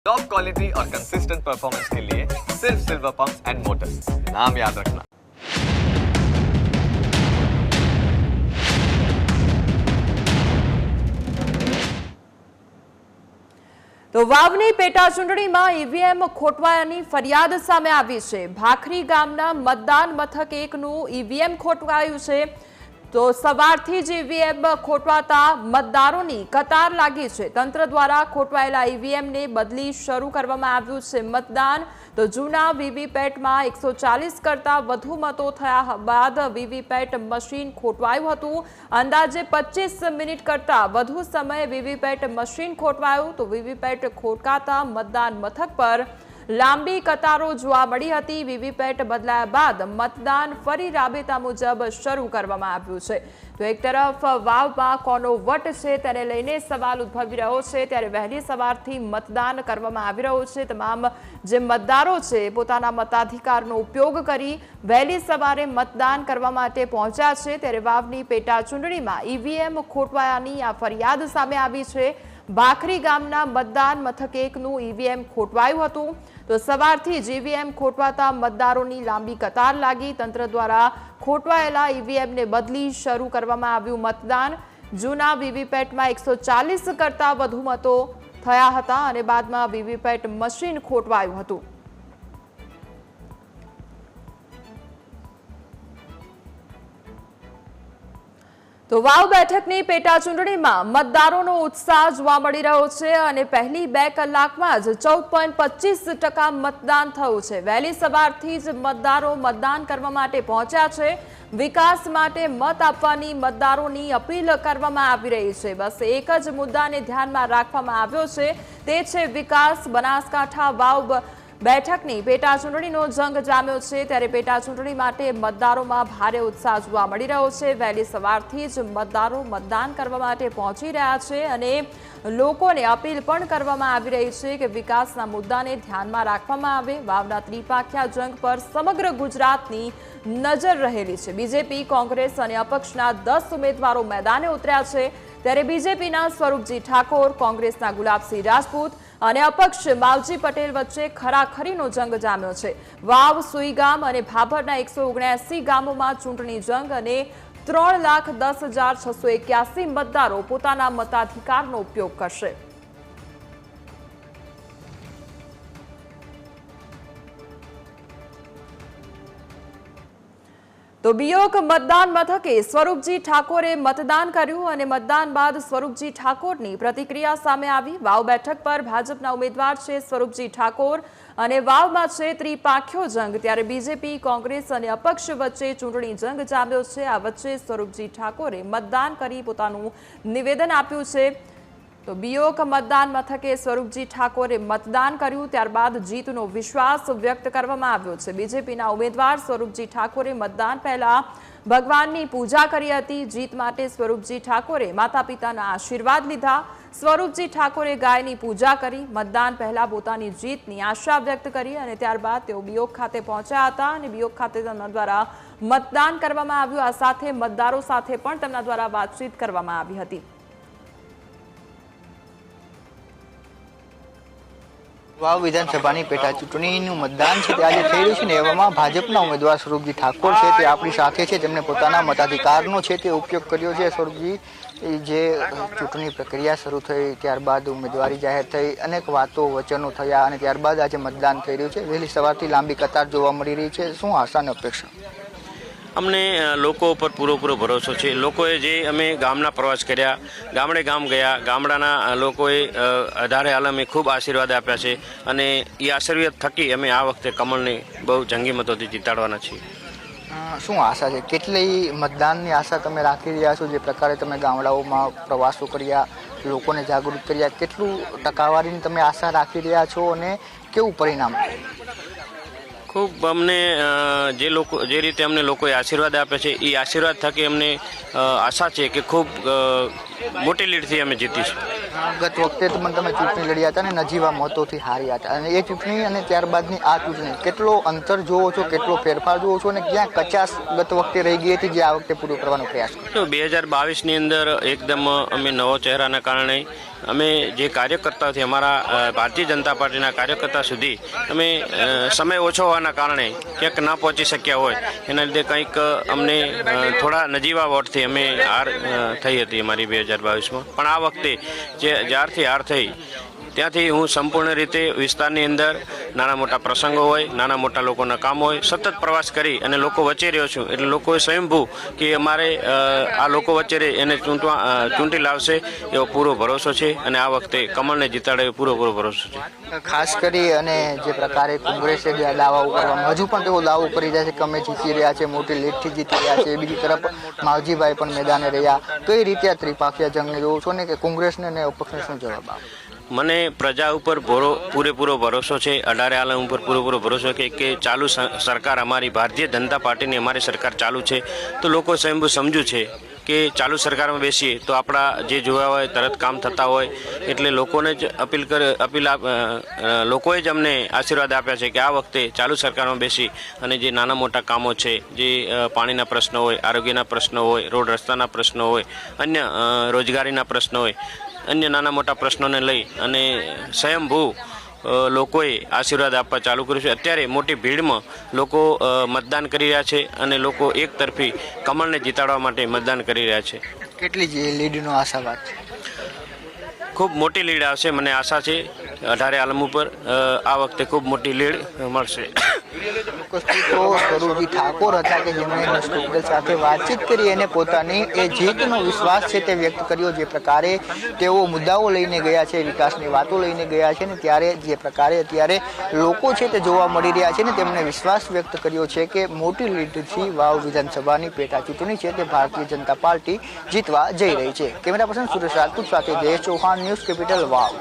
Top quality और consistent performance के लिए सिर्फ सिल्वर पंप्स एंड मोटर्स, नाम याद रखना। તો વાવની પેટા ચૂંટણીમાં ઈવીએમ ખોટવાયાની ફરિયાદ સામે આવી છે। ભાખરી ગામના મતદાન મથક 1નું ઈવીએમ ખોટવાયું છે। તો સવારથી જ ઈવીએમ ખોટવાતા મતદારોની કતાર લાગી છે। તંત્ર દ્વારા ખોટવાયેલા ઈવીએમને બદલી શરૂ કરવામાં આવ્યું છે મતદાન। તો જૂના વીવીપેટમાં 140 કરતાં વધુ મતો થયા બાદ વીવીપેટ મશીન ખોટવાયું હતું। અંદાજે 25 મિનિટ કરતાં વધુ સમયે વીવીપેટ મશીન ખોટવાયું। તો વીવીપેટ ખોટકાતા મતદાન મથક પર લાંબી કતારો જોવા મળી હતી। વીવીપેટ બદલાયા બાદ મતદાન ફરી રાબેતા મુજબ શરૂ કરવામાં આવ્યું છે। તો એક તરફ વાવમાં કોનો વટ છે તેને લઈને સવાલ ઉદ્ભવી રહ્યો છે, ત્યારે વહેલી સવારથી મતદાન કરવામાં આવી રહ્યું છે। તમામ જે મતદારો છે પોતાના મતાધિકારનો ઉપયોગ કરી વહેલી સવારે મતદાન કરવા માટે પહોંચ્યા છે। ત્યારે વાવની પેટા ચૂંટણીમાં ઈવીએમ ખોટવાયાની આ ફરિયાદ સામે આવી છે। ભાખરી ગામના મતદાન મથક 1નું ઈવીએમ ખોટવાયું હતું। તો સવારથી જ ઈવીએમ ખોટવાતા મતદારોની લાંબી કતાર લાગી। તંત્ર દ્વારા ખોટવાયેલા ઈવીએમને બદલી શરૂ કરવામાં આવ્યું મતદાન। જૂના વીવીપેટમાં 140 કરતાં વધુ મતો થયા હતા અને બાદમાં વીવીપેટ મશીન ખોટવાયું હતું। તો વાવ બેઠકની પેટા ચૂંટણીમાં મતદારોનો ઉત્સાહ જોવા મળી રહ્યો છે અને પહેલી 2 કલાકમાં જ 14.25% મતદાન થયું છે। વહેલી સવારથી જ મતદારો મતદાન કરવા માટે પહોંચ્યા છે। વિકાસ માટે મત આપવાની મતદારોની અપીલ કરવામાં આવી રહી છે। બસ એક જ મુદ્દાને ધ્યાનમાં રાખવામાં આવ્યો છે, તે છે વિકાસ। બનાસકાંઠા વાવ બેઠકની પેટા ચૂંટણીનો જંગ જામ્યો છે, ત્યારે પેટા ચૂંટણી માટે મતદારોમાં ભારે ઉત્સાહ જોવા મળી રહ્યો છે। વહેલી સવારથી જ મતદારો મતદાન કરવા માટે પહોંચી રહ્યા છે અને લોકોને અપીલ પણ કરવામાં આવી રહી છે કે વિકાસના મુદ્દાને ધ્યાનમાં રાખવામાં આવે। વાવના ત્રિપાખ્યા જંગ પર સમગ્ર ગુજરાતની નજર રહેલી છે। બીજેપી, કોંગ્રેસ અને અપક્ષના 10 ઉમેદવારો મેદાને ઉતર્યા છે, ત્યારે બીજેપીના સ્વરૂપજી ઠાકોર, કોંગ્રેસના ગુલાબસિંહ રાજપૂત અને અપક્ષ માવજી પટેલ વચ્ચે ખરાખરીનો જંગ જામ્યો છે। વાવ, સુઈગામ અને ભાભરના 179 ગામોમાં ચૂંટણી જંગ અને 3,10,681 મતદારો પોતાના મતાધિકારનો ઉપયોગ કરશે। તો બીયોક મતદાન મથકે સ્વરૂપજી ઠાકોરે મતદાન કર્યું અને મતદાન બાદ સ્વરૂપજી ઠાકોરની પ્રતિક્રિયા સામે આવી। વાવ બેઠક પર ભાજપના ઉમેદવાર છે સ્વરૂપજી ઠાકોર અને વાવમાં છે ત્રિપાખ્યો જંગ, ત્યારે બીજેપી, કોંગ્રેસ અને અપક્ષ વચ્ચે ચૂંટણી જંગ જામ્યો છે। આ વચ્ચે સ્વરૂપજી ઠાકોરે મતદાન કરી પોતાનું નિવેદન આપ્યું છે। તો બીયોક મતદાન મથકે સ્વરૂપજી ઠાકોરે મતદાન કર્યું, ત્યારબાદ જીતનો વિશ્વાસ વ્યક્ત કરવામાં આવ્યો છે। બીજેપીના ઉમેદવાર સ્વરૂપજી ઠાકોરે મતદાન પહેલા ભગવાનની પૂજા કરી હતી। જીત માટે સ્વરૂપજી ઠાકોરે માતા પિતાના આશીર્વાદ લીધા। સ્વરૂપજી ઠાકોરે ગાયની પૂજા કરી, મતદાન પહેલા પોતાની જીતની આશા વ્યક્ત કરી અને ત્યારબાદ તેઓ બીયોક ખાતે પહોંચ્યા હતા અને બીયોક ખાતે તેમના દ્વારા મતદાન કરવામાં આવ્યું। આ સાથે મતદારો સાથે પણ તેમના દ્વારા વાતચીત કરવામાં આવી હતી। વાવ વિધાનસભાની પેટા ચૂંટણીનું મતદાન છે તે આજે થઈ રહ્યું છે ને એવામાં ભાજપના ઉમેદવાર સ્વરૂપજી ઠાકોર છે તે આપણી સાથે છે, જેમણે પોતાના મતાધિકારનો છે તે ઉપયોગ કર્યો છે। સ્વરૂપજી, જે ચૂંટણી પ્રક્રિયા શરૂ થઈ ત્યારબાદ ઉમેદવારી જાહેર થઈ, અનેક વાતો વચનો થયા અને ત્યારબાદ આજે મતદાન થઈ રહ્યું છે। વહેલી સવારથી લાંબી કતાર જોવા મળી રહી છે, શું આશા અને અપેક્ષા? અમને લોકો ઉપર પૂરો ભરોસો છે। લોકોએ જે અમે ગામના પ્રવાસ કર્યા, ગામડે ગામ ગયા, ગામડાના લોકોએ અધારે આલમે ખૂબ આશીર્વાદ આપ્યા છે અને એ આશીર્વાદ થકી અમે આ વખતે કમળને બહુ જંગી મતોથી જીતાડવાના છીએ। શું આશા છે? કેટલી મતદાનની આશા તમે રાખી રહ્યા છો? જે પ્રકારે તમે ગામડાઓમાં પ્રવાસો કર્યા, લોકોને જાગૃત કર્યા, કેટલું ટકાવારીની તમે આશા રાખી રહ્યા છો અને કેવું પરિણામ? ખૂબ અમને જે રીતે અમને લોકોએ આશીર્વાદ આપ્યા છે એ આશીર્વાદ થકી અમને આશા છે કે ખૂબ મોટી લીડથી અમે જીતીશું। ગત વખતે તમે ચૂંટણી લડ્યા હતા અને નજીવા મતોથી હાર્યા હતા, અને એ ચૂંટણી અને ત્યારબાદની આ ચૂંટણી કેટલો અંતર જોવો છો, કેટલો ફેરફાર જોવો છો, અને ક્યાં કચાશ ગત વખતે રહી ગઈ હતી જે આ વખતે પૂરો કરવાનો પ્રયાસ કર્યો? 2022ની અંદર એકદમ અમે નવો ચહેરાના કારણે અમે જે કાર્યકર્તાઓથી અમારા ભારતીય જનતા પાર્ટીના કાર્યકર્તા સુધી અમે સમય ઓછો હોવાના કારણે ક્યાંક ના પહોંચી શક્યા હોય એના લીધે કંઈક અમને થોડા નજીવા વોટથી અમે હાર થઈ હતી અમારી 2022માં. પણ આ વખતે જ્યારથી હાર થઈ ત્યાંથી હું સંપૂર્ણ રીતે વિસ્તારની અંદર નાના મોટા પ્રસંગો હોય, નાના મોટા લોકોના કામ હોય, સતત પ્રવાસ કરી અને લોકો વચ્ચે રહ્યો છું. એટલે લોકોએ સ્વયંભૂ કે અમારે આ લોકો વચ્ચે એને ચૂંટી લાવશે એવો પૂરો ભરોસો છે, અને આ વખતે કમળને જીતાડે એવો પૂરો ભરોસો છે. ખાસ કરી અને જે પ્રકારે કોંગ્રેસે દાવાઓ કરવામાં હજુ પણ તેઓ દાવો કરી રહ્યા છે કે અમે જીતી રહ્યા છે, મોટી લીડથી જીતી રહ્યા છે. બીજી તરફ માવજીભાઈ પણ મેદાને રહ્યા. કઈ રીતે આ ત્રિપાખીય જંગને જોવો છો ને કે કોંગ્રેસને અને અપક્ષને શું જવાબ આપે? મને પ્રજા ઉપર પૂરેપૂરો ભરોસો છે, અઢારે આલમ ઉપર પૂરેપૂરો ભરોસો કે ચાલુ સરકાર અમારી ભારતીય જનતા પાર્ટીની અમારી સરકાર ચાલુ છે. તો લોકો સ્વયંભૂ સમજ્યું છે કે ચાલુ સરકારમાં બેસીએ તો આપણા જે જોયા હોય તરત કામ થતા હોય, એટલે લોકોને જ લોકોએ જ અમને આશીર્વાદ આપ્યા છે કે આ વખતે ચાલુ સરકારમાં બેસી અને જે નાના મોટા કામો છે, જે પાણીના પ્રશ્નો હોય, આરોગ્યના પ્રશ્નો હોય, રોડ રસ્તાના પ્રશ્નો હોય, અન્ય રોજગારીના પ્રશ્નો હોય, અન્ય નાના મોટા પ્રશ્નોને લઈ અને સ્વયંભૂ લોકોએ આશીર્વાદ આપવા ચાલુ કર્યું છે. અત્યારે મોટી ભીડમાં લોકો મતદાન કરી રહ્યા છે અને લોકો એક તરફી કમળને જીતાડવા માટે મતદાન કરી રહ્યા છે. કેટલી લીડનો આશાવાદ છે? ખૂબ મોટી લીડ આવશે, મને આશા છે. અઢારે આલમ ઉપર આ વખતે ખૂબ મોટી લીડ મળશે. સ્વરૂપજી ઠાકોર હતા કે જેમણે ન્યૂઝ સાથે વાતચીત કરી અને પોતાની એ જીતનો વિશ્વાસ છે તે વ્યક્ત કર્યો. જે પ્રકારે તેઓ મુદ્દાઓ લઈને ગયા છે, વિકાસની વાતો લઈને ગયા છે, ને ત્યારે જે પ્રકારે અત્યારે લોકો છે તે જોવા મળી રહ્યા છે, ને તેમણે વિશ્વાસ વ્યક્ત કર્યો છે કે મોટી લીડથી વાવ વિધાનસભાની પેટા ચૂંટણી છે તે ભારતીય જનતા પાર્ટી જીતવા જઈ રહી છે. કેમેરા પર્સન સુરેશ રાજપૂત સાથે જયેશ ચૌહાણ, ન્યૂઝ કેપિટલ, વાવ.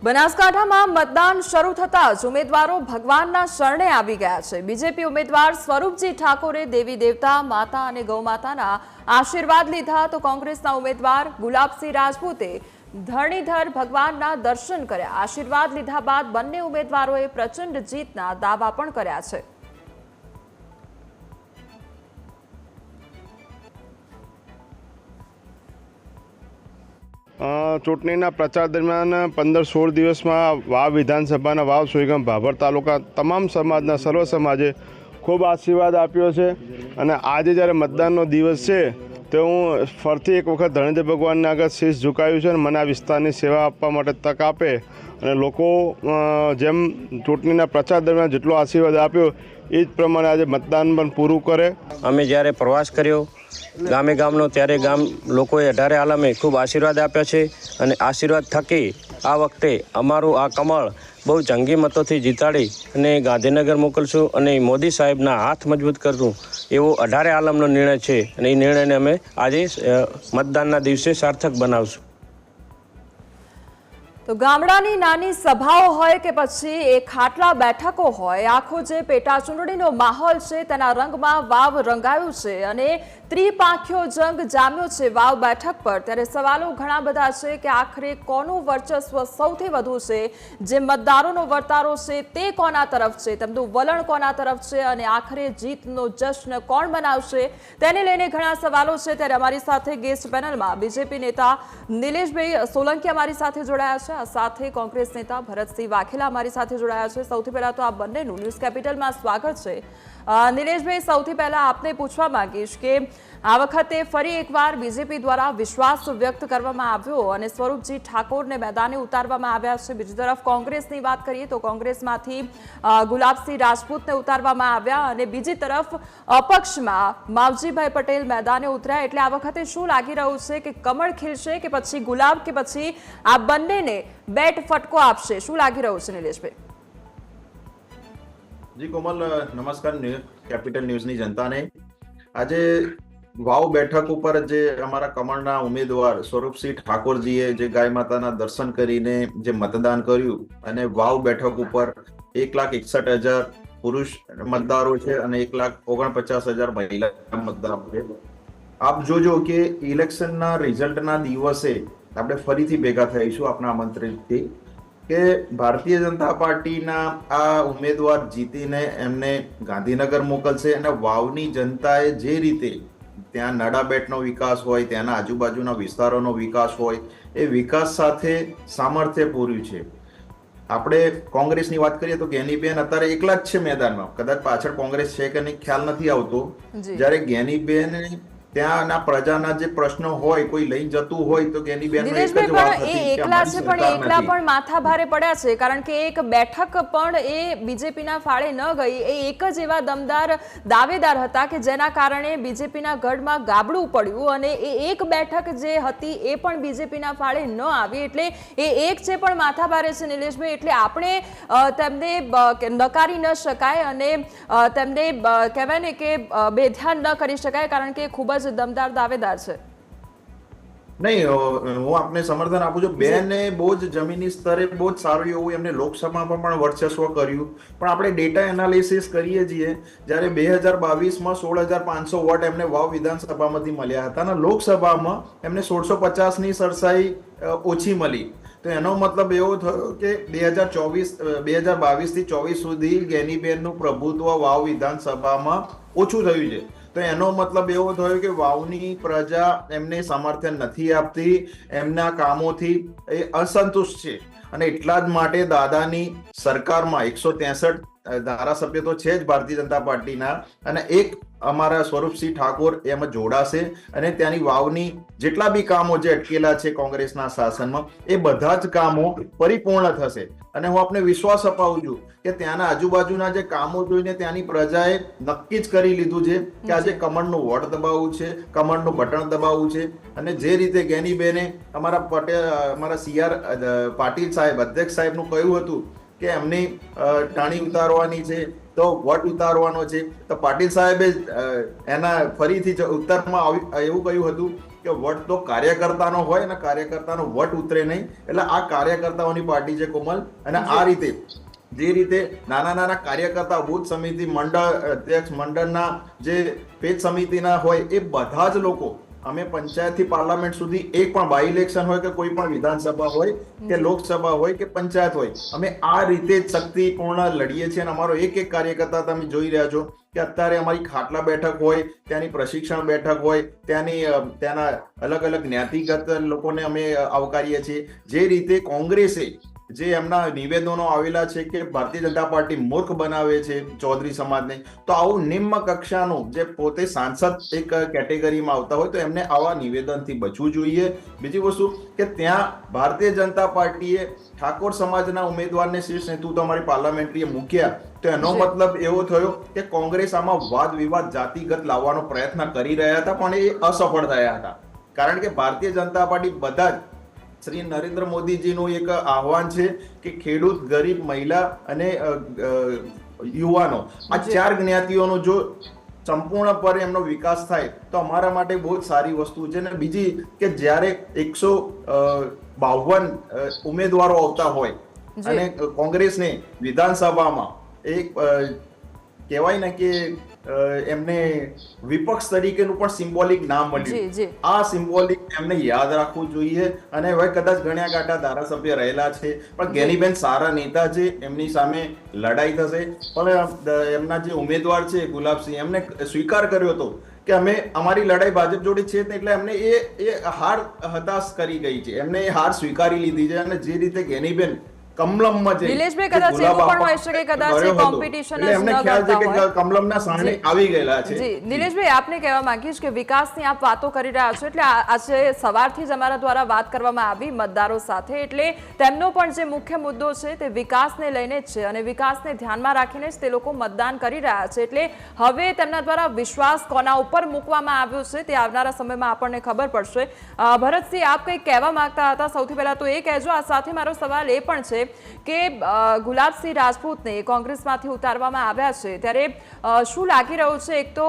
બનાસકાંઠામાં મતદાન શરૂ થતાં જ ઉમેદવારો ભગવાનના શરણે આવી ગયા છે. બીજેપી ઉમેદવાર સ્વરૂપજી ઠાકોરે દેવી દેવતા, માતા અને ગૌમાતાના આશીર્વાદ લીધા, તો કોંગ્રેસના ઉમેદવાર ગુલાબસિંહ રાજપૂતે ધરણીધર ભગવાનના દર્શન કર્યા. આશીર્વાદ લીધા બાદ બંને ઉમેદવારોએ પ્રચંડ જીતના દાવા પણ કર્યા છે. ચૂંટણીના પ્રચાર દરમિયાન 15-16 દિવસમાં વાવ વિધાનસભાના વાવ સુઈગામ ભાભર તાલુકા તમામ સમાજના સર્વ સમાજે ખૂબ આશીર્વાદ આપ્યો છે. અને આજે જ્યારે મતદાનનો દિવસ છે તો હું ફરીથી એક વખત ધરણીધર ભગવાનને આગળ શીશ ઝુકાવ્યું છે અને મને આ વિસ્તારની સેવા આપવા માટે તક આપે અને લોકો જેમ ચૂંટણીના પ્રચાર દરમિયાન જેટલો આશીર્વાદ આપ્યો એ જ પ્રમાણે આજે મતદાન પણ પૂરું કરે. અમે જ્યારે પ્રવાસ કર્યો ગામનો, ત્યારે ગામ લોકોએ અઢારે આલમે ખૂબ આશીર્વાદ આપ્યા છે, અને આશીર્વાદ થકી આ વખતે અમારું આ કમળ બહુ જંગી મતોથી જીતાડી અને ગાંધીનગર મોકલશું અને મોદી સાહેબના હાથ મજબૂત કરશું એવો અઢારે આલમનો નિર્ણય છે, અને એ નિર્ણયને અમે આજે મતદાનના દિવસે સાર્થક બનાવશું. તો ગામડાની નાની સભાઓ હોય કે પછી એ ખાટલા બેઠકો હોય, આખો જે પેટા ચૂંટણીનો માહોલ છે તેના રંગમાં વાવ રંગાયું છે અને ત્રિપાંખ્યો જંગ જામ્યો છે વાવ બેઠક પર. ત્યારે સવાલો ઘણા બધા છે કે આખરે કોનું વર્ચસ્વ સૌથી વધુ છે, જે મતદારોનો વર્તારો છે તે કોના તરફ છે, તેમનું વલણ કોના તરફ છે, અને આખરે જીતનો જશ્ન કોણ મનાવશે, તેને લઈને ઘણા સવાલો છે. ત્યારે અમારી સાથે ગેસ્ટ પેનલમાં બીજેપી નેતા નિલેશભાઈ સોલંકી અમારી સાથે જોડાયા છે, સાથે કોંગ્રેસ નેતા ભરતસિંહ વાઘેલા અમારી સાથે જોડાયા છે. સૌથી પહેલા તો આ બંનેનું ન્યૂઝ કેપિટલમાં સ્વાગત છે. નિલેશભાઈ, સૌથી પહેલા આપને પૂછવા માંગીશ કે આ વખતે ફરી એકવાર બીજેપી દ્વારા વિશ્વાસ વ્યક્ત કરવામાં આવ્યો અને સ્વરૂપજી ઠાકોરને મેદાને ઉતારવામાં આવ્યા છે. બીજી તરફ કોંગ્રેસની વાત કરીએ તો કોંગ્રેસમાંથી ગુલાબસિંહ રાજપૂતને ઉતારવામાં આવ્યા અને બીજી તરફ અપક્ષમાં માવજીભાઈ પટેલ મેદાને ઉતર્યા. એટલે આ વખતે શું લાગી રહ્યું છે કે કમળ ખીલશે કે પછી ગુલાબ, કે પછી આ બંનેને બેટ ફટકો આપશે? શું લાગી રહ્યું છે નિલેશભાઈ? જી કોમલ, નમસ્કાર કેપિટલ ન્યૂઝની જનતાને. આજે વાવ બેઠક ઉપર જે અમારા કમળના ઉમેદવાર સ્વરૂપસિંહ ઠાકોરજીએ જે ગાય માતાના દર્શન કરીને જે મતદાન કર્યું, અને વાવ બેઠક ઉપર 1,61,000 પુરુષ મતદારો છે અને 1,49,000 મહિલા મતદારો છે. આપ જોજો કે ઇલેક્શનના રિઝલ્ટના દિવસે આપણે ફરીથી ભેગા થઈશું આપના આમંત્રણથી કે ભારતીય જનતા પાર્ટીના આ ઉમેદવાર જીતીને એમને ગાંધીનગર મોકલશે અને વાવની જનતાએ જે રીતે ત્યાં નડાબેટનો વિકાસ હોય, ત્યાંના આજુબાજુના વિસ્તારોનો વિકાસ હોય, એ વિકાસ સાથે સામર્થ્ય પૂર્યું છે. આપણે કોંગ્રેસની વાત કરીએ તો જ્ઞાનીબેન અત્યારે એકલા જ છે મેદાનમાં. કદાચ પાછળ કોંગ્રેસ છે કે નહીં ખ્યાલ નથી આવતો. જ્યારે જ્ઞાનીબેન ત્યાંના પ્રજાના જે પ્રશ્નો હોય કોઈ લઈ જતું હોય તો જ્ઞાનીબેન એકલા છે, પણ એકલા પણ માથા ભારે પડ્યા છે, કારણ કે એક બેઠક પણ એ બીજેપીના ફાળે ન ગઈ. એ એક જ એવા દમદાર દાવેદાર હતા કે જેના કારણે બીજેપીના ગઢમાં ગાબડું પડ્યું અને એ એક બેઠક જે હતી એ પણ બીજેપીના ફાળે ન આવી. એટલે એ એક છે પણ માથા ભારે છે નિલેશભાઈ. એટલે આપણે તેમને નકારી ન શકાય અને તેમને કહેવાય ને કે બેધ્યાન ન કરી શકાય, કારણ કે ખૂબ જ દમદાર દાવેદાર છે. નહીં, હું આપને સમર્થન આપું છું. બેને બહુ જ જમીની સ્તરે બહુ જ સારું એવું એમને લોકસભામાં પણ વર્ચસ્વ કર્યું. પણ આપણે ડેટા એનાલિસિસ કરીએ છીએ, જ્યારે 2022માં 16,500 વોટ એમને વાવ વિધાનસભામાંથી મળ્યા હતા અને લોકસભામાં એમને 1650ની સરસાઈ ઓછી મળી. તો એનો મતલબ એવો થયો કે 2022 થી 24 સુધી જ્ઞાનીબેનનું પ્રભુત્વ વાવ વિધાનસભામાં ઓછું થયું છે. તો એનો મતલબ એવો થયો કે વાવની પ્રજા એમને સમર્થન નથી આપતી, એમના કામોથી એ અસંતુષ્ટ છે અને એટલા જ માટે દાદાની સરકારમાં 163 ધારાસભ્ય તો છે જ ભારતીય જનતા પાર્ટીના અને એક અમારા સ્વરૂપસિંહ ઠાકોર એમાં જોડાશે અને ત્યાંની વાવની જેટલા બી કામો જે અટકેલા છે કોંગ્રેસના શાસનમાં એ બધા જ કામો પરિપૂર્ણ થશે. અને હું આપને વિશ્વાસ અપાવું છું કે ત્યાંના આજુબાજુના જે કામો જોઈને ત્યાંની પ્રજાએ નક્કી જ કરી લીધું છે કે આજે કમળનું વોટ દબાવવું છે, કમળનું બટન દબાવવું છે. અને જે રીતે જ્ઞાનીબેને અમારા CR પાટીલ સાહેબ અધ્યક્ષ સાહેબનું કહ્યું હતું કે એમની ટાણી ઉતારવાની છે તો વોટ ઉતારવાનો છે, તો પાટીલ સાહેબે એના ફરીથી ઉત્તરમાં એવું કહ્યું હતું કે વોટ તો કાર્યકર્તાનો હોય અને કાર્યકર્તાનો વોટ ઉતરે નહીં. એટલે આ કાર્યકર્તાઓની પાર્ટી છે કોમલ. અને આ રીતે જે રીતે નાના નાના કાર્યકર્તા બૂથ સમિતિ મંડળ અધ્યક્ષ મંડળના જે પેજ સમિતિના હોય એ બધા જ લોકો અમે પંચાયતથી પાર્લામેન્ટ સુધી એક પણ બાય ઇલેક્શન હોય કે કોઈ પણ વિધાનસભા હોય કે લોકસભા હોય કે પંચાયત હોય, અમે આ રીતે જ શક્તિપૂર્ણ લડીએ છીએ. અને અમારો એક એક કાર્યકર્તા તમે જોઈ રહ્યા છો કે અત્યારે અમારી ખાટલા બેઠક હોય, ત્યાંની પ્રશિક્ષણ બેઠક હોય, ત્યાંના અલગ અલગ જ્ઞાતિગત લોકોને અમે આવકારીએ છીએ. જે રીતે કોંગ્રેસે જે એમના નિવેદનો આવેલા છે કે ભારતીય જનતા પાર્ટી મૂર્ખ બનાવે છે ચૌધરી સમાજને, તો આવું નિમ્ન કક્ષાનું જે પોતે સાંસદ એક કેટેગરીમાં આવતા હોય તો એમને આવા નિવેદનથી બચવું જોઈએ. બીજી વસ્તુ કે ત્યાં ભારતીય જનતા પાર્ટીએ ઠાકોર સમાજના ઉમેદવારને શીર્ષ નેતૃત્વ અમારી પાર્લામેન્ટરીએ મૂક્યા, તો એનો મતલબ એવો થયો કે કોંગ્રેસ આમાં વાદ વિવાદ જાતિગત લાવવાનો પ્રયત્ન કરી રહ્યા હતા પણ એ અસફળ થયા હતા. કારણ કે ભારતીય જનતા પાર્ટી બધા જ શ્રી નરેન્દ્ર મોદીજીનું એક આહવાન છે કે ખેડૂત, ગરીબ, મહિલા અને યુવાનો આ 4 જ્ઞાતિઓનો જો સંપૂર્ણપણે એમનો વિકાસ થાય તો અમારા માટે બહુ જ સારી વસ્તુ છે. અને બીજી કે જ્યારે 152 ઉમેદવારો આવતા હોય અને કોંગ્રેસને વિધાનસભામાં એક કહેવાય ને કે એમને વિપક્ષ તરીકેનું પણ સિમ્બોલિક નામ મળ્યું. આ સિમ્બોલિક એમને યાદ રાખવું જોઈએ. અને હવે કદાચ ગણ્યા ગાંઠા ધારાસભ્ય રહેલા છે પણ જ્ઞાનીબેન સારા નેતા છે, એમની સામે લડાઈ થશે. પણ એમના જે ઉમેદવાર છે ગુલાબસિંહ, એમને સ્વીકાર કર્યો હતો કે અમે અમારી લડાઈ ભાજપ જોડે છે, એટલે એમને એ હાર હતાશ કરી ગઈ છે, એમને એ હાર સ્વીકારી લીધી છે. અને જે રીતે જ્ઞાનીબેન કમલમમાં છે, નિલેશભાઈ કદાચ એવું પણ હોય છે કે કદાચ એ કોમ્પિટિશન જ ન કરતા હોય, કમલમના સામે આવી ગયેલા છે. જી નિલેશભાઈ, આપને કહેવા માંગીશ કે વિકાસની આપ વાતો કરી રહ્યા છો, એટલે આજે સવારથી જ અમારા દ્વારા વાત કરવામાં આવી મતદારો સાથે, એટલે તેમનો પણ જે મુખ્ય મુદ્દો છે તે વિકાસને લઈને જ છે અને વિકાસને ધ્યાનમાં રાખીને જ તે લોકો મતદાન કરી રહ્યા છે. એટલે હવે તેમના દ્વારા વિશ્વાસ કોના ઉપર મૂકવામાં આવ્યો છે તે આવનારા સમયમાં આપણને ખબર પડશે. ભરતસિંહ, આપ કંઈક કહેવા માંગતા હતા, સૌથી પહેલા તો એ કહેજો. આ સાથે મારો સવાલ એ પણ છે છે કે ગુલાબસિંહ રાજપૂતને કોંગ્રેસમાંથી ઉતારવામાં આવ્યા છે, ત્યારે શું લાગી રહ્યું છે? એક તો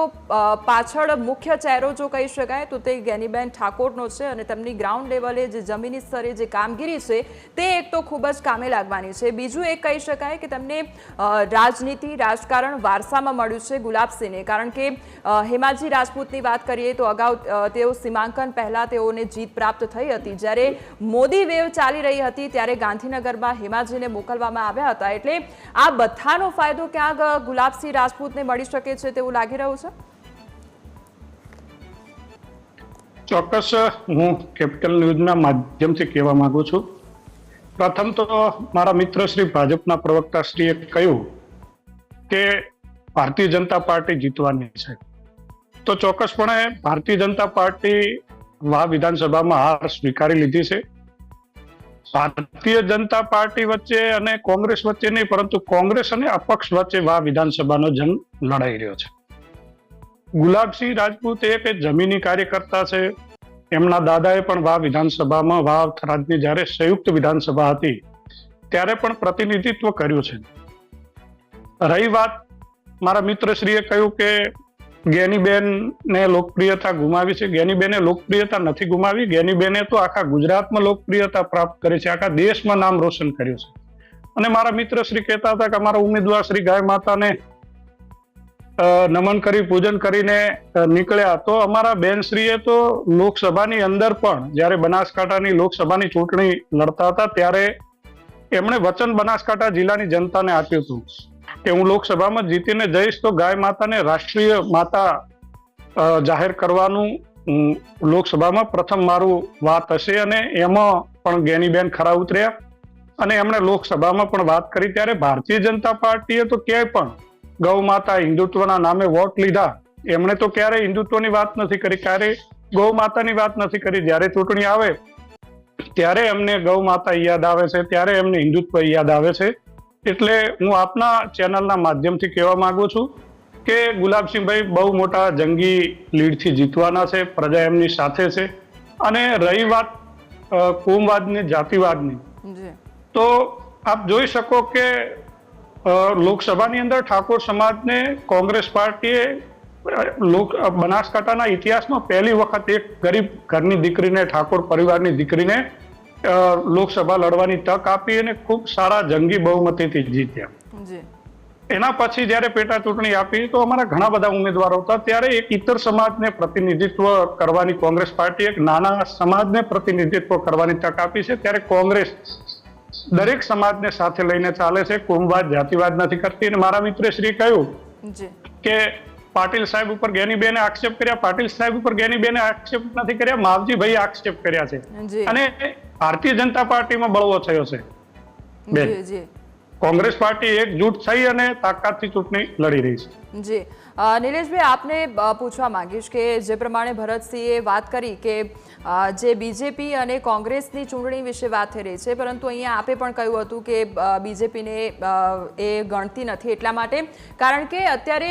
પાછળ મુખ્ય ચહેરો જો કહી શકાય તો તે જ્ઞાનીબેન ઠાકોરનો છે અને તેમની ગ્રાઉન્ડ લેવલે જે જમીની સ્તરે જે કામગીરી છે તે એક તો ખૂબ જ કામે લાગવાની છે. બીજું એક કહી શકાય કે તેમને રાજનીતિ રાજકારણ વારસામાં મળ્યું છે ગુલાબસિંહને, કારણ કે હેમાજી રાજપૂતની વાત કરીએ તો અગાઉ તેઓ સીમાંકન પહેલા તેઓને જીત પ્રાપ્ત થઈ હતી. જ્યારે મોદી વેવ ચાલી રહી હતી ત્યારે ગાંધીનગરમાં હેમાજીને મોકલવામાં આવ્યા હતા. એટલે આ બધાનો ફાયદો ક્યાંક ગુલાબસિંહ રાજપૂતને મળી શકે છે તેવું લાગી રહ્યું છે. ચોક્કસ હું કેપિટલ ન્યૂઝના માધ્યમથી કહેવા માંગુ છું. પ્રથમ તો મારા મિત્ર શ્રી ભાજપના પ્રવક્તા શ્રીએ કહ્યું કે ભારતીય જનતા પાર્ટી જીતવાની છે, તો ચોક્કસપણે ભારતીય જનતા પાર્ટી વિધાનસભામાં હાર સ્વીકારી લીધી છે. ભારતીય જનતા પાર્ટી વચ્ચે અને કોંગ્રેસ વચ્ચે નહીં, પરંતુ કોંગ્રેસ અને અપક્ષ વચ્ચે વિધાનસભાનો જંગ લડાઈ રહ્યો છે. ગુલાબસિંહ રાજપૂત એક જમીની કાર્યકર્તા છે. એમના દાદાએ પણ વિધાનસભામાં થરાદની જ્યારે સંયુક્ત વિધાનસભા હતી ત્યારે પણ પ્રતિનિધિત્વ કર્યું છે. રહી વાત, મારા મિત્રશ્રીએ કહ્યું કે જ્ઞાનીબેનને લોકપ્રિયતા ગુમાવી છે. જ્ઞાનીબેને લોકપ્રિયતા નથી ગુમાવી. જ્ઞાનીબેને તો આખા ગુજરાતમાં લોકપ્રિયતા પ્રાપ્ત કરી છે, આખા દેશમાં નામ રોશન કર્યું છે. અને મારા મિત્રશ્રી કહેતા હતા કે અમારા ઉમેદવાર શ્રી ગાય માતાને નમન કરી પૂજન કરીને નીકળ્યા, તો અમારા બેનશ્રીએ તો લોકસભાની અંદર પણ જ્યારે બનાસકાંઠાની લોકસભાની ચૂંટણી લડતા હતા ત્યારે એમણે વચન બનાસકાંઠા જિલ્લાની જનતાને આપ્યું હતું કે હું લોકસભામાં જીતીને જઈશ તો ગાય માતાને રાષ્ટ્રીય માતા જાહેર કરવાનું લોકસભામાં પ્રથમ મારું વાત હશે. અને એમાં પણ જ્ઞાનીબેન ખરા ઉતર્યા અને એમણે લોકસભામાં પણ વાત કરી. ત્યારે ભારતીય જનતા પાર્ટીએ તો ક્યાંય પણ ગૌ માતા હિન્દુત્વના નામે વોટ લીધા, એમણે તો ક્યારેય હિન્દુત્વની વાત નથી કરી, ક્યારેય ગૌ માતાની વાત નથી કરી. જ્યારે ચૂંટણી આવે ત્યારે એમને ગૌ માતા યાદ આવે છે, ત્યારે એમને હિન્દુત્વ યાદ આવે છે. એટલે હું આપના ચેનલના માધ્યમથી કહેવા માંગુ છું કે ગુલાબસિંહભાઈ બહુ મોટા જંગી લીડથી જીતવાના છે. પ્રજા એમની સાથે છે. અને રહી વાત કોમવાદની, જાતિવાદની, તો આપ જોઈ શકો કે લોકસભાની અંદર ઠાકોર સમાજને કોંગ્રેસ પાર્ટીએ બનાસકાંઠાના ઇતિહાસમાં પહેલી વખત એક ગરીબ ઘરની દીકરીને, ઠાકોર પરિવારની દીકરીને લોકસભા લડવાની તક આપી અને ખૂબ સારા જંગી બહુમતીથી જીત્યા. એના પછી જયારે પેટા ચૂંટણી આપી તો અમારા ઘણા બધા ઉમેદવારો હતા. ત્યારે એક ઇતર સમાજને પ્રતિનિધિત્વ કરવાની કોંગ્રેસ પાર્ટી, એક નાના સમાજને પ્રતિનિધિત્વ કરવાની તક આપી છે. ત્યારે કોંગ્રેસ દરેક સમાજને સાથે લઈને ચાલે છે, કોમવાદ જાતિવાદ નથી કરતી. અને મારા મિત્રે શ્રી કહ્યું કે પાટીલ સાહેબ ઉપર જ્ઞાનીબેને આક્ષેપ કર્યા. પાટીલ સાહેબ ઉપર જ્ઞાનીબેને આક્ષેપ નથી કર્યા, માવજીભાઈ આક્ષેપ કર્યા છે. અને ભારતીય જનતા પાર્ટીમાં બળવો થયો છે. કોંગ્રેસ પાર્ટી એકજૂટ થઈ અને તાકાતથી ચૂંટણી લડી રહી છે. જી નિલેશભાઈ, આપને પૂછવા માંગીશ કે જે પ્રમાણે ભરતસિંહે વાત કરી કે જે બીજેપી અને કોંગ્રેસની ચૂંટણી વિશે વાત થઈ રહી છે, પરંતુ અહીંયા આપે પણ કહ્યું હતું કે બીજેપીને એ ગણતી નથી એટલા માટે, કારણ કે અત્યારે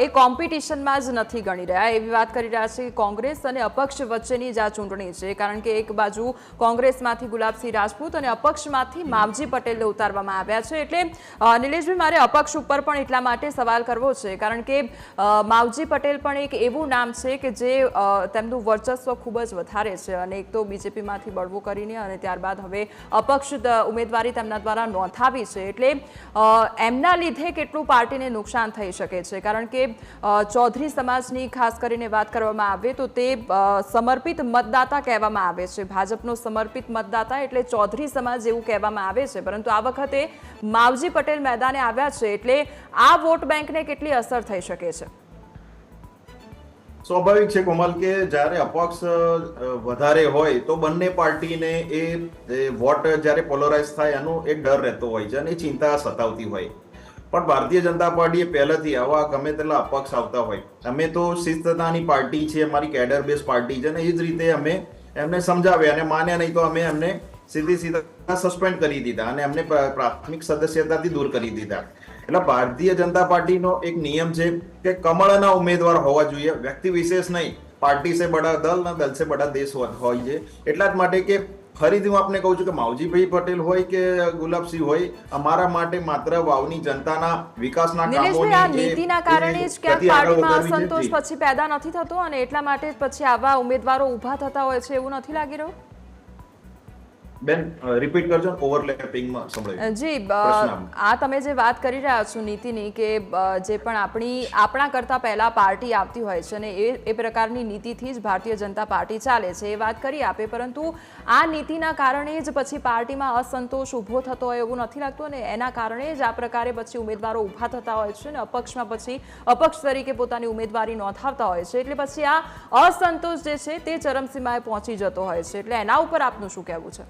એ કોમ્પિટિશનમાં જ નથી ગણી રહ્યા એવી વાત કરી રહ્યા છે. કોંગ્રેસ અને અપક્ષ વચ્ચેની જ આ ચૂંટણી છે, કારણ કે એક બાજુ કોંગ્રેસમાંથી ગુલાબસિંહ રાજપૂત અને અપક્ષમાંથી માવજી પટેલને ઉતારવામાં આવ્યા છે. એટલે નિલેશભાઈ, મારે અપક્ષ ઉપર પણ એટલા માટે સવાલ કરવો છે, કારણ કે માવજી પટેલ પણ એક એવું નામ છે કે જે તેમનું વર્ચસ્વ ખૂબ જ વધારે છે અને એક તો બીજેપીમાંથી બળવો કરીને અને ત્યારબાદ હવે અપક્ષ ઉમેદવારી તેમના દ્વારા નોંધાવી છે. એટલે એમના લીધે કેટલું પાર્ટીને નુકસાન થઈ શકે છે, કારણ કે ચૌધરી સમાજની ખાસ કરીને વાત કરવામાં આવે તો તે સમર્પિત મતદાતા કહેવામાં આવે છે. ભાજપનો સમર્પિત મતદાતા એટલે ચૌધરી સમાજ એવું કહેવામાં આવે છે. પરંતુ આ વખતે માવજી પટેલ મેદાને આવ્યા છે, એટલે આ વોટ બેંકને કેટલી અસર થઈ શકે છે? સ્વાભાવિક છે કોમલ કે જ્યારે અપક્ષ વધારે હોય તો બંને પાર્ટીને એ વોટ જ્યારે પોલરાઇઝ થાય એનો એક ડર રહેતો હોય છે અને એ ચિંતા સતાવતી હોય. પણ ભારતીય જનતા પાર્ટીએ પહેલેથી આવા ગમે તેટલા અપક્ષ આવતા હોય, અમે તો શિસ્તતાની પાર્ટી છે, અમારી કેડર બેઝ પાર્ટી છે, અને એ જ રીતે અમે એમને સમજાવ્યા અને માન્યા નહીં તો અમે એમને સીધા સસ્પેન્ડ કરી દીધા અને એમને પ્રાથમિક સદસ્યતાથી દૂર કરી દીધા. એટલે ભારતીય જનતા પાર્ટીનો એક નિયમ છે કે કમળના ઉમેદવાર હોવા જોઈએ, વ્યક્તિ વિશેષ નહીં. પાર્ટી સે બડા દલ ના દલ સે બડા દેશ હોય છે. એટલા જ માટે કે ફરીથી હું આપને કહું છું કે માવજીભાઈ પટેલ હોય કે ગુલાબસિંહ હોય, અમારા માટે માત્ર વાવની જનતાના વિકાસના નિલેશભાઈ, આ નીતિના કારણે જ ક્યાંક પાર્ટીમાં અસંતોષ કામોની પછી પેદા નથી થતો અને એટલા માટે જ પછી આવા ઉમેદવારો ઊભા થતા હોય છે, એવું નથી લાગી રહ્યું? બેન રિપીટ કરજો, ઓવરલેપિંગમાં સંભળાય. જી, આ તમે જે વાત કરી રહ્યા છો નીતિની, કે જે પણ આપણા કરતા પહેલા પાર્ટી આવતી હોય છે અને એ પ્રકારની નીતિથી જ ભારતીય જનતા પાર્ટી ચાલે છે, એ વાત કરી આપે, પરંતુ આ નીતિના કારણે જ પછી પાર્ટીમાં અસંતોષ ઊભો થતો હોય એવું નથી લાગતું અને એના કારણે જ આ પ્રકારે પછી ઉમેદવારો ઊભા થતા હોય છે અને અપક્ષમાં પછી અપક્ષ તરીકે પોતાની ઉમેદવારી નોંધાવતા હોય છે, એટલે પછી આ અસંતોષ જે છે તે ચરમસીમાએ પહોંચી જતો હોય છે, એટલે એના ઉપર આપનું શું કહેવું છે?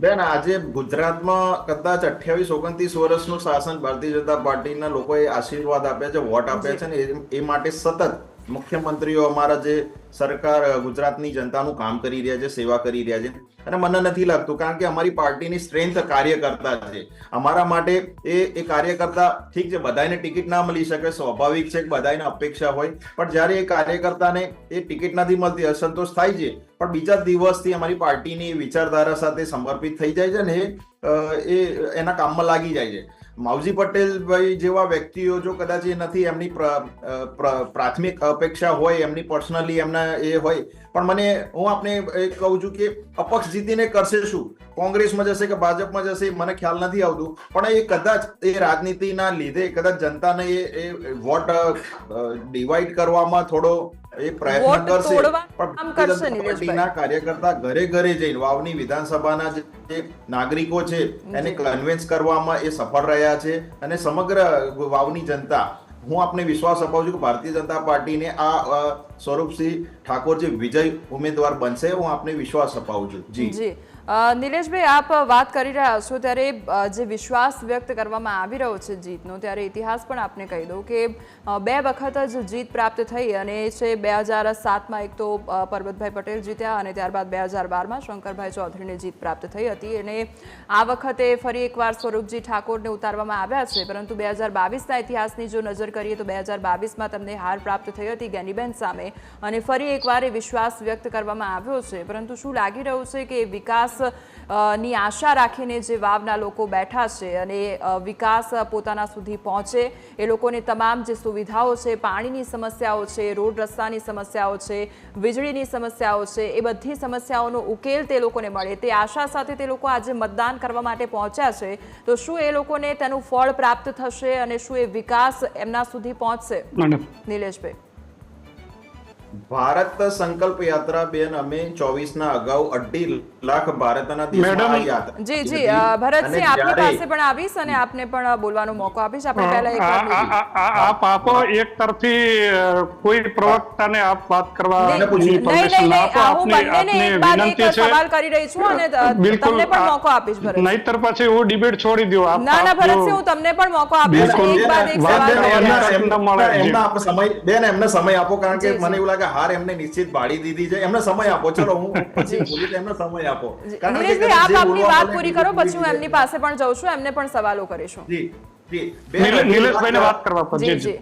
બેન, આજે ગુજરાતમાં કદાચ 28-29 વર્ષનું શાસન ભારતીય જનતા પાર્ટીના લોકોએ આશીર્વાદ આપ્યા છે, વોટ આપ્યા છે, ને એ માટે સતત મુખ્યમંત્રીઓ અમારા જે સરકાર ગુજરાતની જનતાનું કામ કરી રહ્યા છે, સેવા કરી રહ્યા છે, અને મને નથી લાગતું, કારણ કે અમારી પાર્ટીની સ્ટ્રેન્થ કાર્યકર્તા છે. અમારા માટે એ કાર્યકર્તા, ઠીક છે, બધાને ટિકિટ ના મળી શકે, સ્વાભાવિક છે કે બધાને અપેક્ષા હોય, પણ જ્યારે એ કાર્યકર્તાને એ ટિકિટ નથી મળતી, અસંતોષ થાય છે, પણ બીજા દિવસથી અમારી પાર્ટીની વિચારધારા સાથે સમર્પિત થઈ જાય છે ને એ એના કામમાં લાગી જાય છે. માવજી પટેલ ભાઈ જેવા વ્યક્તિઓ જો કદાચ એ નથી, એમની પ્રાથમિક અપેક્ષા હોય, એમની પર્સનલી એમના એ હોય, પણ હું આપને કહું છું કે અપક્ષ જીતીને કરશે શું? કોંગ્રેસમાં જશે કે ભાજપમાં જશે મને ખ્યાલ નથી આવતું, પણ એ કદાચ એ રાજનીતિના લીધે કદાચ જનતાને એ વોટ ડિવાઈડ કરવામાં થોડો એ પ્રયત્ન કરશે, પણ પાર્ટીના કાર્યકર્તા ઘરે ઘરે જઈને વાવની વિધાનસભાના જે નાગરિકો છે એને કન્વિન્સ કરવામાં એ સફળ રહ્યા છે, અને સમગ્ર વાવની જનતા, હું આપને વિશ્વાસ અપાવું છું કે ભારતીય જનતા પાર્ટીને આ સ્વરૂપસિંહ ઠાકોર જે વિજય ઉમેદવાર બનશે, હું આપને વિશ્વાસ અપાવું છું. જી નિલેશભાઈ, આપ વાત કરી રહ્યા છો ત્યારે જે વિશ્વાસ વ્યક્ત કરવામાં આવી રહ્યો છે જીતનો, ત્યારે ઇતિહાસ પણ આપને કહી દઉં કે 2 વખત જ જીત પ્રાપ્ત થઈ, અને છે 2007માં એક તો પરબતભાઈ પટેલ જીત્યા અને ત્યારબાદ 2012માં શંકરભાઈ ચૌધરીને જીત પ્રાપ્ત થઈ હતી, અને આ વખતે ફરી એકવાર સ્વરૂપજી ઠાકોરને ઉતારવામાં આવ્યા છે, પરંતુ 2022ના ઇતિહાસની જો નજર કરીએ તો 2022માં તમને હાર પ્રાપ્ત થઈ હતી જ્ઞાનીબેન સામે, અને ફરી એકવાર એ વિશ્વાસ વ્યક્ત કરવામાં આવ્યો છે, પરંતુ શું લાગી રહ્યું છે કે વિકાસ ની આશા રાખીને જે વાવના લોકો બેઠા છે અને વિકાસ પોતાના સુધી પહોંચે, એ લોકોને તમામ જે સુવિધાઓ છે, પાણીની સમસ્યાઓ છે, રોડ રસ્તાની સમસ્યાઓ છે, વીજળીની સમસ્યાઓ છે, એ બધી સમસ્યાઓનો ઉકેલ તે લોકોને મળે, તે આશા સાથે તે લોકો આજે મતદાન કરવા માટે પહોંચ્યા છે, તો શું એ લોકોને તેનું ફળ પ્રાપ્ત થશે અને શું એ વિકાસ એમના સુધી પહોંચશે? નિલેશભાઈ, ભારત સંકલ્પ યાત્રા બેન અમે 24ના અગાઉ 2.5 લાખ ભારતના દેશમાં યાત્રા. જી ભરતસિંહ, આપની પાસે પણ આવીશ અને આપને પણ બોલવાનો મોકો આપીશ. આપણે પહેલા આપ આપો એક તરફી કોઈ પ્રવક્તાને આપ વાત કરવા હું બંનેને એક બાદ એક સવાલ કરી રહી છું અને તમને પણ મોકો આપીશ ભરત. નહીતર પછી હું ડિબેટ છોડી દઉં. ના ભરતસિંહ, હું તમને પણ મોકો આપીશ, એક બાદ એક સવાલ. એમને સમય આપો, કારણ કે મને એવું લાગે હાર એમને નિશ્ચિત પાડી દીધી છે, એમને સમય આપો. ચલો હું પછી બોલી, એમને સમય આપો. નિલેશભાઈ, આપ આપની વાત પૂરી કરો, પછી હું એમની પાસે પણ જઉં છું, એમને પણ સવાલો કરીશું. નિલેશભાઈને વાત કરવા પછી.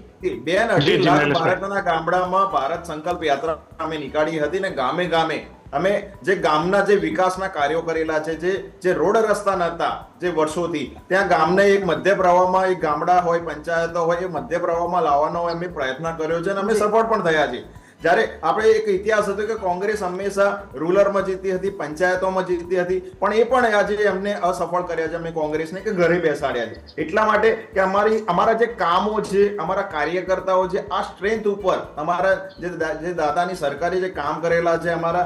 બેન, 2.5 લાખ ભારતના ગામડામાં ભારત સંકલ્પ યાત્રા અમે નીકાળી હતી, ને ગામે ગામે અમે જે ગામના જે વિકાસના કાર્યો કરેલા છે, જે રોડ રસ્તા નહોતા જે વર્ષોથી, ત્યાં ગામને એક મધ્ય પ્રવાહમાં, એક ગામડા હોય, પંચાયતો હોય, એ મધ્ય પ્રવાહમાં લાવવાનો અમે પ્રયત્ન કર્યો છે અને અમે સફળ પણ થયા છે. જ્યારે આપણે એક ઇતિહાસ હતો કે કોંગ્રેસ હંમેશા રૂરલમાં જીતી હતી, પંચાયતોમાં જીતી હતી, પણ એ પણ આજે એમને અસફળ કર્યા છે અમે કોંગ્રેસને, કે ઘરે બેસાડ્યા છે. એટલા માટે કે અમારા જે કામો છે, અમારા કાર્યકર્તાઓ છે, આ સ્ટ્રેન્થ ઉપર અમારા જે દાદાની સરકારે જે કામ કરેલા છે, અમારા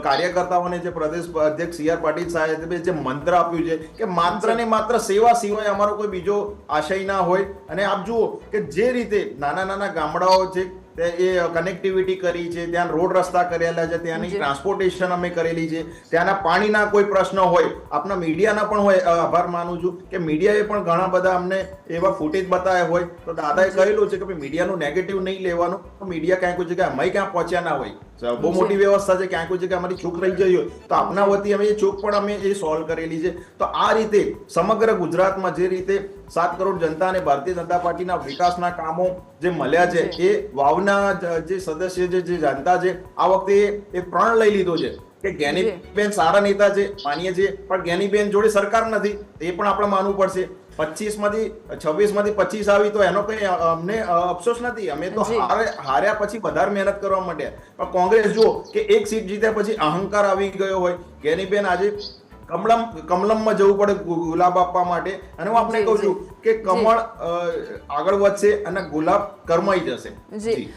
કાર્યકર્તાઓને જે પ્રદેશ અધ્યક્ષ CR પાટીલ સાહેબે જે મંત્ર આપ્યું છે કે માત્ર ને માત્ર સેવા સિવાય અમારો કોઈ બીજો આશય ના હોય. અને આપ જુઓ કે જે રીતે નાના નાના ગામડાઓ છે એ કનેક્ટિવિટી કરી છે, ત્યાં રોડ રસ્તા કરેલા છે, ત્યાંની ટ્રાન્સપોર્ટેશન અમે કરેલી છે, ત્યાંના પાણીના કોઈ પ્રશ્ન હોય, આપના મીડિયાના પણ હોય, આભાર માનું છું કે મીડિયાએ પણ ઘણા બધા અમને એવા ફૂટેજ બતાવ્યા હોય, તો દાદાએ કહેલું છે કે મીડિયાનું નેગેટિવ નહીં લેવાનું, મીડિયા ક્યાંક કોઈ જગ્યાએ અમે ક્યાં પહોંચ્યા ના હોય, બહુ મોટી વ્યવસ્થા છે, ક્યાંક કોઈ જગ્યાએ અમારી ચૂક રહી ગઈ હોય તો આપના વતી અમે એ ચૂક પણ અમે એ સોલ્વ કરેલી છે. તો આ રીતે સમગ્ર ગુજરાતમાં જે રીતે 7 કરોડ જનતા અને ભારતીય જનતા પાર્ટીના વિકાસના કામો જે મળ્યા છે, એ વાવના જે સદસ્ય જે જનતા છે આ વખતે એ પ્રણ લઈ લીધો છે કે જ્ઞાનીબેન સારા નેતા છે, માનીએ છીએ, પણ જ્ઞાનીબેન જોડે સરકાર નથી, એ પણ આપણે માનવું પડશે. 26 માંથી 25 આવી તો એનો કઈ અમને અફસોસ નથી. અમે તો હાર્યા પછી વધારે મહેનત કરવા માંડ્યા. પણ કોંગ્રેસ જુઓ કે એક સીટ જીત્યા પછી અહંકાર આવી ગયો હોય. જ્ઞાનીબેન આજે કમલમમાં જવું પડે ગુલાબ આપવા માટે, અને હું આપને કહું છું કે કમળ આગળ વધશે અને ગુલાબ કરમાઈ જશે. જી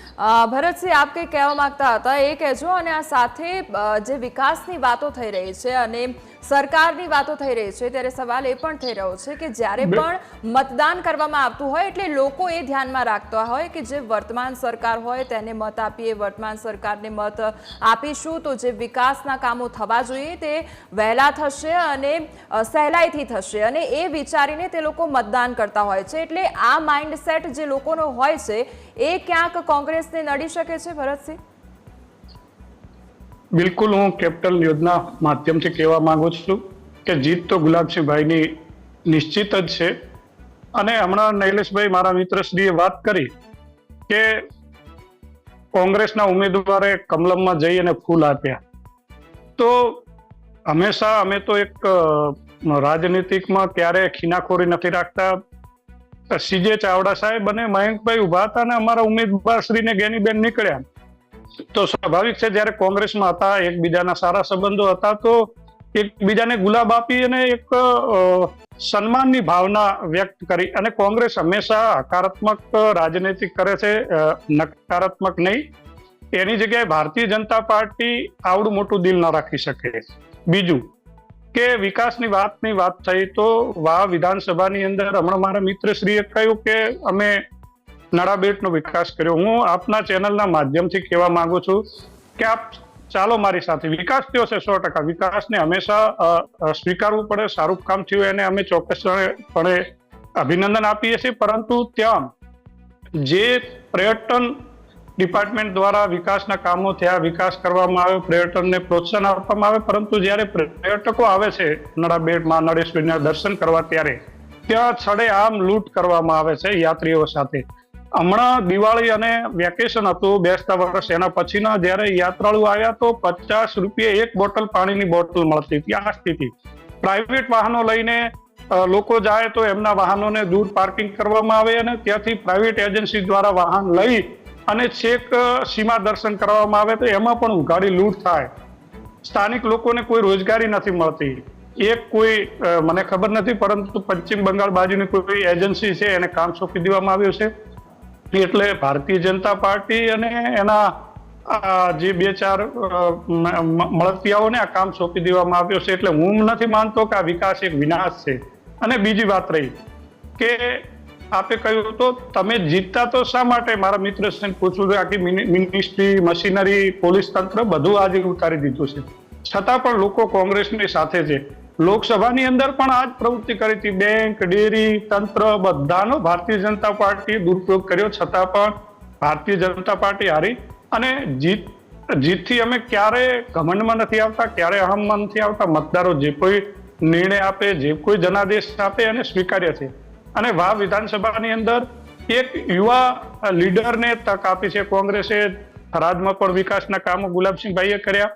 ભરતસિંહ, આપ કંઈ કહેવા માંગતા હતા એ કહેજો. અને આ સાથે જે વિકાસની વાતો થઈ રહી છે અને સરકારની વાતો થઈ રહી છે, ત્યારે સવાલ એ પણ થઈ રહ્યો છે કે જ્યારે પણ મતદાન કરવામાં આવતું હોય એટલે લોકો એ ધ્યાનમાં રાખતા હોય કે જે વર્તમાન સરકાર હોય તેને મત આપીએ, વર્તમાન સરકારને મત આપીશું તો જે વિકાસના કામો થવા જોઈએ તે વહેલા થશે અને સહેલાઈથી થશે, અને એ વિચારીને તે લોકો મતદાન કરતા હોય છે. એટલે આ માઇન્ડસેટ જે લોકોનો હોય છે એ ક્યાંક કોંગ્રેસને નડી શકે છે. ભરતસિંહ, બિલકુલ, હું કેપિટલ ન્યૂઝના માધ્યમથી કહેવા માંગુ છું કે જીત તો ગુલાબસિંહભાઈની નિશ્ચિત જ છે. અને હમણાં નૈલેશભાઈ મારા મિત્રશ્રીએ વાત કરી કે કોંગ્રેસના ઉમેદવારે કમલમમાં જઈ અને ફૂલ આપ્યા, તો હંમેશા અમે તો એક રાજનીતિકમાં ક્યારે ખીનાખોરી નથી રાખતા. સીજે ચાવડા સાહેબ અને મયંકભાઈ ઉભા હતા અને અમારા ઉમેદવાર શ્રીને જ્ઞાનીબેન નીકળ્યા, તો સ્વાભાવિક છે જ્યારે કોંગ્રેસમાં હતા, એકબીજાના સારા સંબંધો હતા, તો એકબીજાને ગુલાબ આપી અને એક સન્માનની ભાવના વ્યક્ત કરી. અને કોંગ્રેસ હંમેશા હકારાત્મક રાજનીતિ કરે છે, નકારાત્મક નહીં. એની જગ્યાએ ભારતીય જનતા પાર્ટી આવડું મોટું દિલ ન રાખી શકે. બીજું કે વિકાસની વાત થઈ તો વાવ વિધાનસભાની અંદર હમણાં મારા મિત્રશ્રીએ કહ્યું કે અમે નડાબેટનો વિકાસ કર્યો. હું આપના ચેનલના માધ્યમથી કહેવા માંગુ છું કે આપ ચાલો મારી સાથે. વિકાસ થયો છે 100%. વિકાસને હંમેશા સ્વીકારવું પડે. સારું કામ થયું એને અમે ચોક્કસપણે અભિનંદન આપીએ છીએ, પરંતુ ત્યાં જે પર્યટન ડિપાર્ટમેન્ટ દ્વારા વિકાસના કામો થયા, વિકાસ કરવામાં આવ્યો, પર્યટનને પ્રોત્સાહન આપવામાં આવે, પરંતુ જ્યારે પર્યટકો આવે છે નડાબેટમાં નળેશ્વરીના દર્શન કરવા, ત્યારે ત્યાં છડેઆમ લૂંટ કરવામાં આવે છે યાત્રીઓ સાથે. હમણાં દિવાળી અને વેકેશન હતું, બેસતા વર્ષ, એના પછીના જ્યારે યાત્રાળુ આવ્યા તો 50 રૂપિયા એક બોટલ પાણીની બોટલ મળતી હતી. આ સ્થિતિ. પ્રાઇવેટ વાહનો લઈને લોકો જાય તો એમના વાહનોને દૂર પાર્કિંગ કરવામાં આવે અને ત્યાંથી પ્રાઇવેટ એજન્સી દ્વારા વાહન લઈ અને છેક સીમા દર્શન કરવામાં આવે, તો એમાં પણ ઉઘાડી લૂંટ થાય. સ્થાનિક લોકોને કોઈ રોજગારી નથી મળતી. એક કોઈ મને ખબર નથી, પરંતુ પશ્ચિમ બંગાળ બાજુની કોઈ એજન્સી છે એને કામ સોંપી દેવામાં આવ્યું છે. એટલે ભારતીય જનતા પાર્ટી અને એના જે 2-4 મળતિયાઓને આ કામ સોંપી દેવામાં આવ્યું છે. એટલે હું નથી માનતો કે આ વિકાસ એક વિનાશ છે. અને બીજી વાત રહી કે આપે કહ્યું તો તમે જીતતા તો શા માટે, મારા મિત્ર પૂછવું, આખી મિનિસ્ટ્રી, મશીનરી, પોલીસ તંત્ર બધું આજે ઉતારી દીધું છે, છતાં પણ લોકો કોંગ્રેસની સાથે છે. લોકસભાની અંદર પણ આ જ પ્રવૃત્તિ કરી હતી. બેંક, ડેરી, તંત્ર બધાનો ભારતીય જનતા પાર્ટીએ દુરુપયોગ કર્યો, છતાં પણ ભારતીય જનતા પાર્ટી હારી. અને જીતથી અમે ક્યારે ઘમંડમાં નથી આવતા, ક્યારે અહમમાં નથી આવતા. મતદારો જે કોઈ નિર્ણય આપે, જે કોઈ જનાદેશ આપે એને સ્વીકાર્ય છે. અને વાવ વિધાનસભાની અંદર એક યુવા લીડરને તક આપી છે કોંગ્રેસે. થરાદમાં પણ વિકાસના કામો ગુલાબસિંહભાઈએ કર્યા,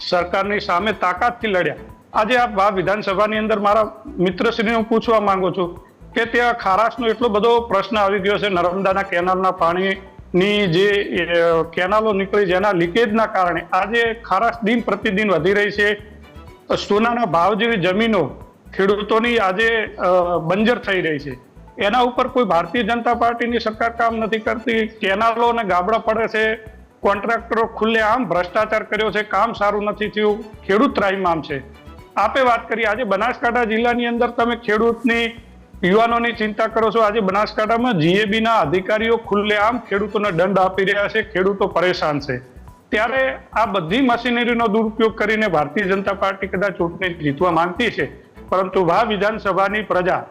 સરકારની સામે તાકાતથી લડ્યા. આજે આ વાવ વિધાનસભાની અંદર મારા મિત્રશ્રીને હું પૂછવા માંગુ છું કે ત્યાં ખારાશનો એટલો બધો પ્રશ્ન આવી ગયો છે. નર્મદાના કેનાલના પાણીની જે કેનાલો નીકળી, જેના લીકેજના કારણે આજે ખારાશ દિન પ્રતિદિન વધી રહી છે. સોનાના ભાવ જેવી જમીનો ખેડૂતોની આજે બંજર થઈ રહી છે. એના ઉપર કોઈ ભારતીય જનતા પાર્ટીની સરકાર કામ નથી કરતી. કેનાલો અને ગાબડા પડે છે, કોન્ટ્રાક્ટરો ખુલ્લેઆમ ભ્રષ્ટાચાર કર્યો છે, કામ સારું નથી થયું, ખેડૂત ત્રાહિમામ છે. આપે વાત કરી આજે બનાસકાંઠા જિલ્લાની અંદર તમે ખેડૂતની, યુવાનોની ચિંતા કરો છો. આજે બનાસકાંઠામાં જીએબીના અધિકારીઓ ખુલ્લેઆમ ખેડૂતોને દંડ આપી રહ્યા છે, ખેડૂતો પરેશાન છે. ત્યારે આ બધી મશીનરીનો દુરુપયોગ કરીને ભારતીય જનતા પાર્ટી કદાચ ચૂંટણી જીતવા માંગતી છે, પરંતુ વાવ વિધાનસભાની પ્રજા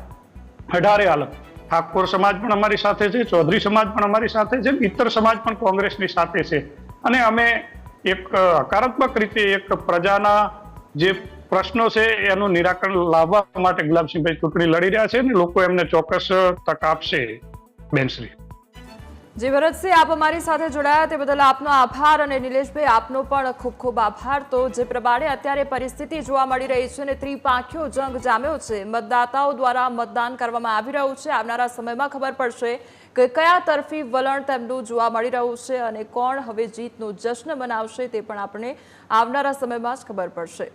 અઢારે આલમ, ઠાકોર સમાજ પણ અમારી સાથે છે, ચૌધરી સમાજ પણ અમારી સાથે છે, ઇતર સમાજ પણ કોંગ્રેસની સાથે છે. અને અમે એક હકારાત્મક રીતે એક પ્રજાના જે પ્રશ્નો છે એનું નિરાકરણ લાવવા માટે ગુલાબસિંહભાઈ ચૂંટણી લડી રહ્યા છે અને લોકો એમને ચોક્કસ તક આપશે. બેનશ્રી. જી ભરતસિંહ, આપ અમારી સાથે જોડાયા તે બદલ આપનો આભાર અને નિલેશભાઈ આપનો પણ ખૂબ ખૂબ આભાર. તો જે પ્રમાણે અત્યારે પરિસ્થિતિ જોવા મળી રહી છે અને ત્રિપાંખીયો જંગ જામ્યો છે, મતદાતાઓ દ્વારા મતદાન કરવામાં આવી રહ્યું છે. આવનારા સમયમાં ખબર પડશે કે કયા તરફી વલણ તેમનું જોવા મળી રહ્યું છે અને કોણ હવે જીતનો જશ્ન મનાવશે તે પણ આપણે આવનારા સમયમાં જ ખબર પડશે.